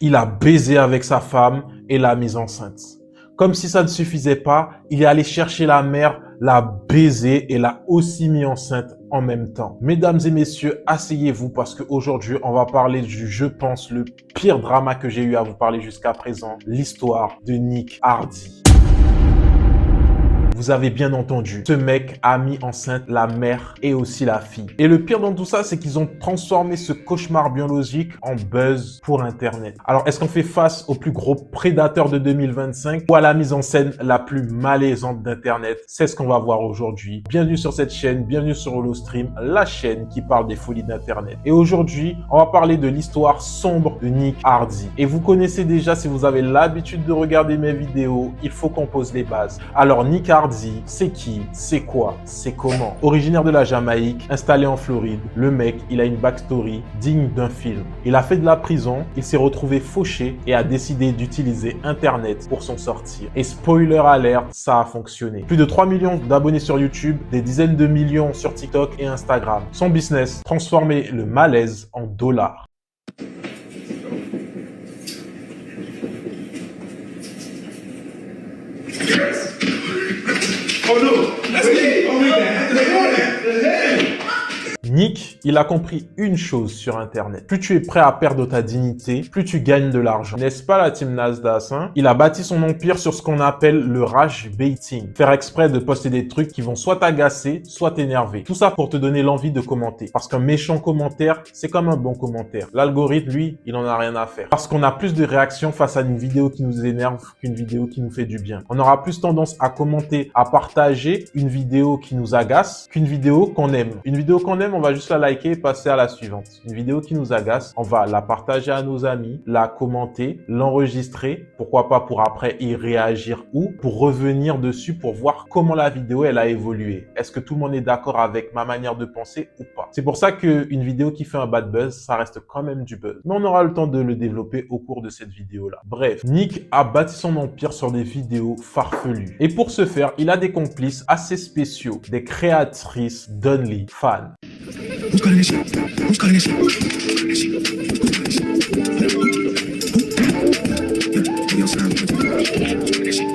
Il a baisé avec sa femme et l'a mise enceinte. Comme si ça ne suffisait pas, il est allé chercher la mère, l'a baisée et l'a aussi mis enceinte en même temps. Mesdames et messieurs, asseyez-vous parce qu'aujourd'hui, on va parler du, je pense, le pire drama que j'ai eu à vous parler jusqu'à présent, l'histoire de Nick Hardy. Vous avez bien entendu, ce mec a mis enceinte la mère et aussi la fille. Et le pire dans tout ça, c'est qu'ils ont transformé ce cauchemar biologique en buzz pour Internet. Alors, est-ce qu'on fait face au plus gros prédateur de 2025 ou à la mise en scène la plus malaisante d'Internet? C'est ce qu'on va voir aujourd'hui. Bienvenue sur cette chaîne, bienvenue sur HoloStream, la chaîne qui parle des folies d'Internet. Et aujourd'hui, on va parler de l'histoire sombre de Nick Hardy. Et vous connaissez déjà, si vous avez l'habitude de regarder mes vidéos, il faut qu'on pose les bases. Alors, Nick Hardy, c'est qui, c'est quoi, c'est comment? Originaire de la Jamaïque, installé en Floride, le mec, il a une backstory digne d'un film. Il a fait de la prison, il s'est retrouvé fauché et a décidé d'utiliser Internet pour s'en sortir. Et spoiler alert, ça a fonctionné. Plus de 3 millions d'abonnés sur YouTube, des dizaines de millions sur TikTok et Instagram. Son business, transformer le malaise en dollars. Oh no, that's me. Oh my God, the head. Nick, il a compris une chose sur Internet. Plus tu es prêt à perdre ta dignité, plus tu gagnes de l'argent. N'est-ce pas la team Nasdaq, hein? Il a bâti son empire sur ce qu'on appelle le rage baiting. Faire exprès de poster des trucs qui vont soit t'agacer, soit t'énerver. Tout ça pour te donner l'envie de commenter. Parce qu'un méchant commentaire, c'est comme un bon commentaire. L'algorithme, lui, il en a rien à faire. Parce qu'on a plus de réactions face à une vidéo qui nous énerve qu'une vidéo qui nous fait du bien. On aura plus tendance à commenter, à partager une vidéo qui nous agace qu'une vidéo qu'on aime. Une vidéo qu'on aime, on va juste la liker et passer à la suivante. Une vidéo qui nous agace, on va la partager à nos amis, la commenter, l'enregistrer, pourquoi pas pour après y réagir ou pour revenir dessus pour voir comment la vidéo elle a évolué. Est-ce que tout le monde est d'accord avec ma manière de penser ou pas? C'est pour ça qu'une vidéo qui fait un bad buzz, ça reste quand même du buzz. Mais on aura le temps de le développer au cours de cette vidéo-là. Bref, Nick a bâti son empire sur des vidéos farfelues. Et pour ce faire, il a des complices assez spéciaux, des créatrices d'OnlyFans. Who's calling this shit? Who's calling this shit? Who's calling this shit? Who's calling this shit? Yo, Sam. Who's calling this shit?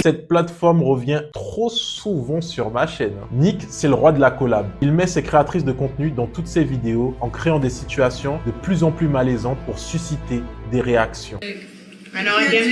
Cette plateforme revient trop souvent sur ma chaîne. Nick, c'est le roi de la collab. Il met ses créatrices de contenu dans toutes ses vidéos en créant des situations de plus en plus malaisantes pour susciter des réactions. I know, I didn't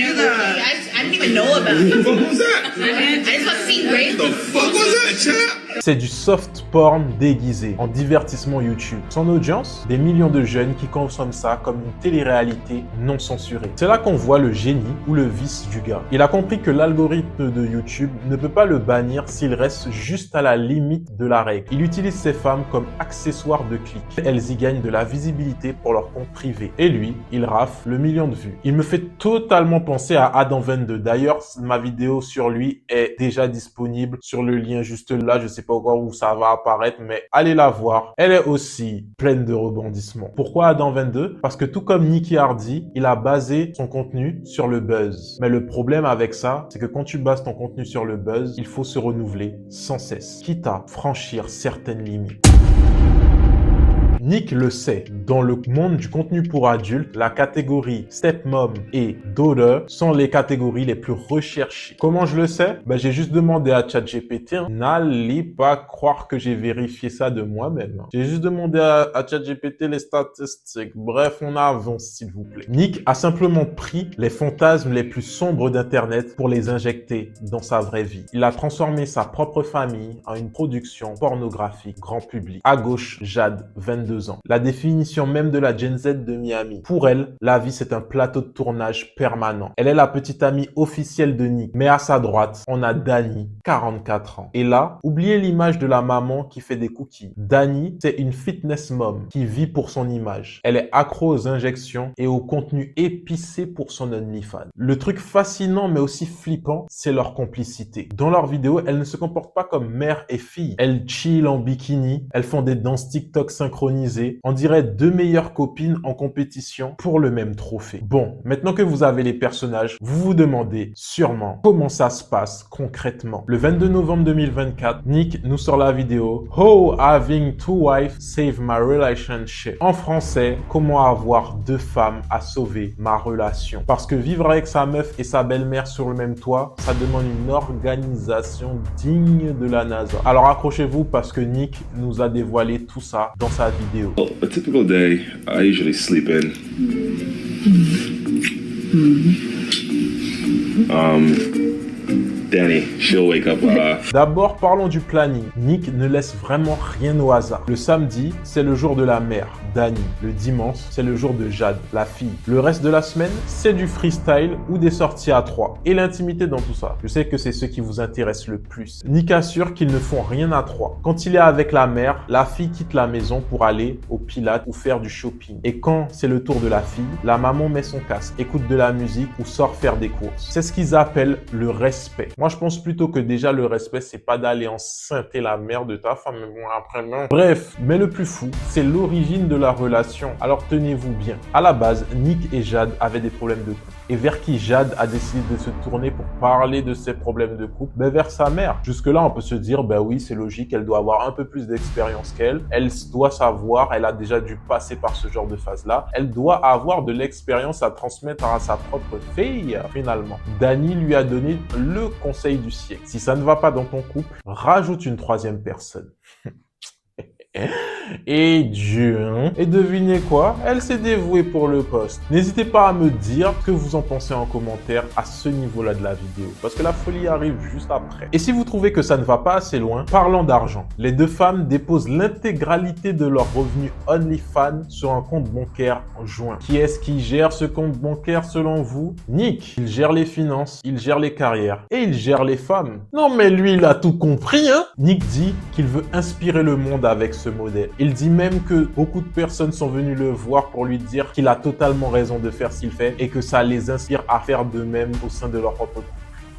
even know about Who it. the fuck was that? I just want to see Grace. The fuck was that, champ? C'est du soft porn déguisé en divertissement YouTube. Son audience, des millions de jeunes qui consomment ça comme une télé-réalité non censurée. C'est là qu'on voit le génie ou le vice du gars. Il a compris que l'algorithme de YouTube ne peut pas le bannir s'il reste juste à la limite de la règle. Il utilise ces femmes comme accessoires de clics. Elles y gagnent de la visibilité pour leur compte privé. Et lui, il rafle le million de vues. Il me fait totalement penser à Adam22. D'ailleurs, ma vidéo sur lui est déjà disponible sur le lien juste là. Je sais pas encore où ça va apparaître, mais allez la voir. Elle est aussi pleine de rebondissements. Pourquoi Adam22? Parce que tout comme Nick Hardy, il a basé son contenu sur le buzz. Mais le problème avec ça, c'est que quand tu bases ton contenu sur le buzz, il faut se renouveler sans cesse, quitte à franchir certaines limites. Nick le sait, dans le monde du contenu pour adultes, la catégorie Stepmom et Daughter sont les catégories les plus recherchées. Comment je le sais? J'ai juste demandé à ChatGPT. N'allez pas croire que j'ai vérifié ça de moi-même. J'ai juste demandé à ChatGPT les statistiques. Bref, on avance s'il vous plaît. Nick a simplement pris les fantasmes les plus sombres d'Internet pour les injecter dans sa vraie vie. Il a transformé sa propre famille en une production pornographique grand public. À gauche, Jade, 22 ans. La définition même de la Gen Z de Miami. Pour elle, la vie c'est un plateau de tournage permanent. Elle est la petite amie officielle de Nick. Mais à sa droite, on a Dani, 44 ans. Et là, oubliez l'image de la maman qui fait des cookies. Dani, c'est une fitness mom qui vit pour son image. Elle est accro aux injections et au contenu épicé pour son OnlyFans. Le truc fascinant mais aussi flippant, c'est leur complicité. Dans leurs vidéos, elles ne se comportent pas comme mère et fille. Elles chill en bikini, elles font des danses TikTok synchronisées rivalisé, on dirait deux meilleures copines en compétition pour le même trophée. Bon, maintenant que vous avez les personnages, vous vous demandez sûrement comment ça se passe concrètement. Le 22 novembre 2024, Nick nous sort la vidéo How having two wives save my relationship. En français, comment avoir deux femmes a sauvé ma relation. Parce que vivre avec sa meuf et sa belle-mère sur le même toit, ça demande une organisation digne de la NASA. Alors accrochez-vous parce que Nick nous a dévoilé tout ça dans sa vidéo. Well, a typical day, I usually sleep in. Danny, she'll wake up. D'abord, parlons du planning. Nick ne laisse vraiment rien au hasard. Le samedi, c'est le jour de la mère, Danny. Le dimanche, c'est le jour de Jade, la fille. Le reste de la semaine, c'est du freestyle ou des sorties à trois. Et l'intimité dans tout ça. Je sais que c'est ce qui vous intéresse le plus. Nick assure qu'ils ne font rien à trois. Quand il est avec la mère, la fille quitte la maison pour aller au Pilates ou faire du shopping. Et quand c'est le tour de la fille, la maman met son casque, écoute de la musique ou sort faire des courses. C'est ce qu'ils appellent le respect. Moi, je pense plutôt que déjà le respect, c'est pas d'aller enceinter la mère de ta femme, mais bon, après, non. Bref, mais le plus fou, c'est l'origine de la relation. Alors tenez-vous bien. À la base, Nick et Jade avaient des problèmes de couple. Et vers qui Jade a décidé de se tourner pour parler de ses problèmes de couple? Ben vers sa mère. Jusque-là, on peut se dire, ben oui, c'est logique, elle doit avoir un peu plus d'expérience qu'elle. Elle doit savoir, elle a déjà dû passer par ce genre de phase-là. Elle doit avoir de l'expérience à transmettre à sa propre fille, finalement. Danny lui a donné le conseil du siècle. Si ça ne va pas dans ton couple, rajoute une troisième personne. Et Dieu, hein? Et devinez quoi? Elle s'est dévouée pour le poste. N'hésitez pas à me dire ce que vous en pensez en commentaire à ce niveau-là de la vidéo, parce que la folie arrive juste après. Et si vous trouvez que ça ne va pas assez loin, parlons d'argent. Les deux femmes déposent l'intégralité de leurs revenus OnlyFans sur un compte bancaire en juin. Qui est-ce qui gère ce compte bancaire selon vous? Nick. Il gère les finances, il gère les carrières et il gère les femmes. Non mais lui, il a tout compris, hein? Nick dit qu'il veut inspirer le monde avec ce modèle. Il dit même que beaucoup de personnes sont venues le voir pour lui dire qu'il a totalement raison de faire ce qu'il fait et que ça les inspire à faire de même au sein de leur propre couple.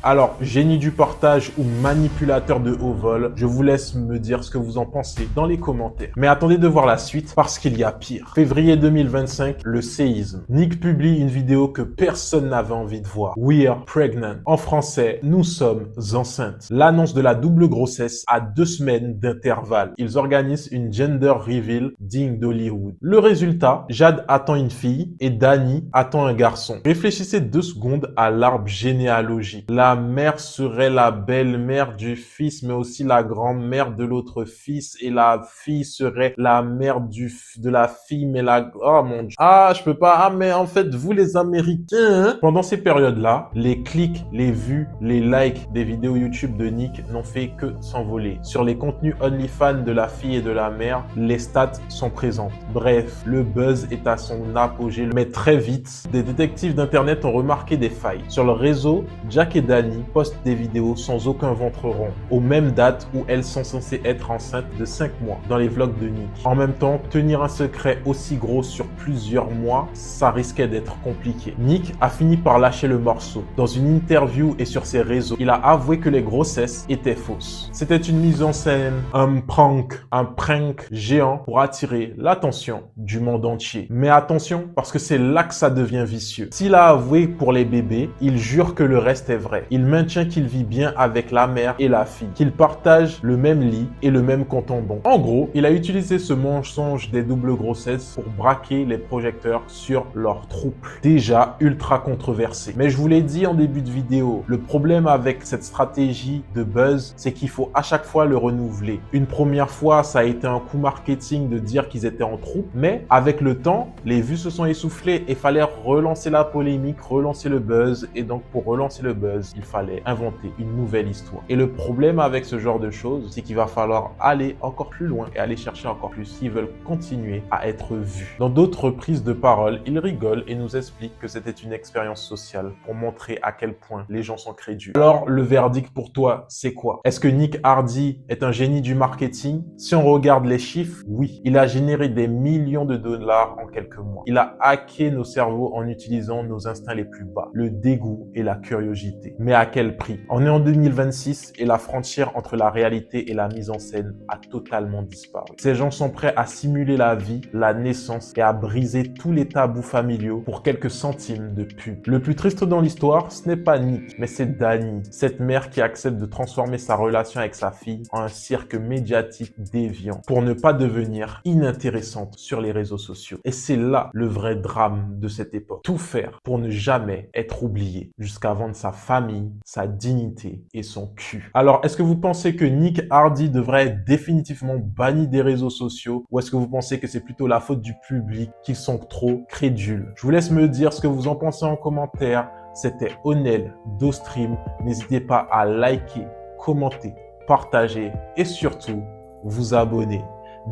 Alors, génie du partage ou manipulateur de haut vol, je vous laisse me dire ce que vous en pensez dans les commentaires. Mais attendez de voir la suite parce qu'il y a pire. Février 2025, le séisme. Nick publie une vidéo que personne n'avait envie de voir. We're pregnant. En français, nous sommes enceintes. L'annonce de la double grossesse à 2 semaines d'intervalle. Ils organisent une gender reveal digne d'Hollywood. Le résultat, Jade attend une fille et Danny attend un garçon. Réfléchissez 2 secondes à l'arbre généalogique. La mère serait la belle-mère du fils, mais aussi la grand-mère de l'autre fils, et la fille serait la mère de la fille, mais la... Oh mon Dieu. Ah, je peux pas. Ah, mais en fait, vous les Américains, hein? Pendant ces périodes-là, les clics, les vues, les likes des vidéos YouTube de Nick n'ont fait que s'envoler. Sur les contenus OnlyFans de la fille et de la mère, les stats sont présentes. Bref, le buzz est à son apogée, mais très vite, des détectives d'internet ont remarqué des failles. Sur le réseau, Jack et Danny postent des vidéos sans aucun ventre rond, aux mêmes dates où elles sont censées être enceintes de 5 mois, dans les vlogs de Nick. En même temps, tenir un secret aussi gros sur plusieurs mois, ça risquait d'être compliqué. Nick a fini par lâcher le morceau. Dans une interview et sur ses réseaux, il a avoué que les grossesses étaient fausses. C'était une mise en scène, un prank géant pour attirer l'attention du monde entier. Mais attention, parce que c'est là que ça devient vicieux. S'il a avoué pour les bébés, il jure que le reste est vrai. Il maintient qu'il vit bien avec la mère et la fille, qu'ils partagent le même lit et le même compte en banque. En gros, il a utilisé ce mensonge des doubles grossesses pour braquer les projecteurs sur leur trouble. Déjà ultra controversé. Mais je vous l'ai dit en début de vidéo, le problème avec cette stratégie de buzz, c'est qu'il faut à chaque fois le renouveler. Une première fois, ça a été un coup marketing de dire qu'ils étaient en troupe, mais avec le temps, les vues se sont essoufflées et fallait relancer la polémique, relancer le buzz, et donc pour relancer le buzz, il fallait inventer une nouvelle histoire. Et le problème avec ce genre de choses, c'est qu'il va falloir aller encore plus loin et aller chercher encore plus s'ils veulent continuer à être vus. Dans d'autres prises de parole, il rigole et nous explique que c'était une expérience sociale pour montrer à quel point les gens sont crédules. Alors, le verdict pour toi, c'est quoi? Est-ce que Nick Hardy est un génie du marketing? Si on regarde les chiffres, oui. Il a généré des millions de dollars en quelques mois. Il a hacké nos cerveaux en utilisant nos instincts les plus bas, le dégoût et la curiosité. Mais Mais à quel prix? On est en 2026 et la frontière entre la réalité et la mise en scène a totalement disparu. Ces gens sont prêts à simuler la vie, la naissance et à briser tous les tabous familiaux pour quelques centimes de pub. Le plus triste dans l'histoire, ce n'est pas Nick, mais c'est Dani, cette mère qui accepte de transformer sa relation avec sa fille en un cirque médiatique déviant pour ne pas devenir inintéressante sur les réseaux sociaux. Et c'est là le vrai drame de cette époque. Tout faire pour ne jamais être oublié jusqu'à vendre sa famille, sa dignité et son cul. Alors, est-ce que vous pensez que Nick Hardy devrait être définitivement banni des réseaux sociaux ou est-ce que vous pensez que c'est plutôt la faute du public qui sont trop crédules? Je vous laisse me dire ce que vous en pensez en commentaire. C'était Onel d'Ostream. N'hésitez pas à liker, commenter, partager et surtout vous abonner.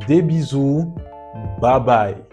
Des bisous, bye bye.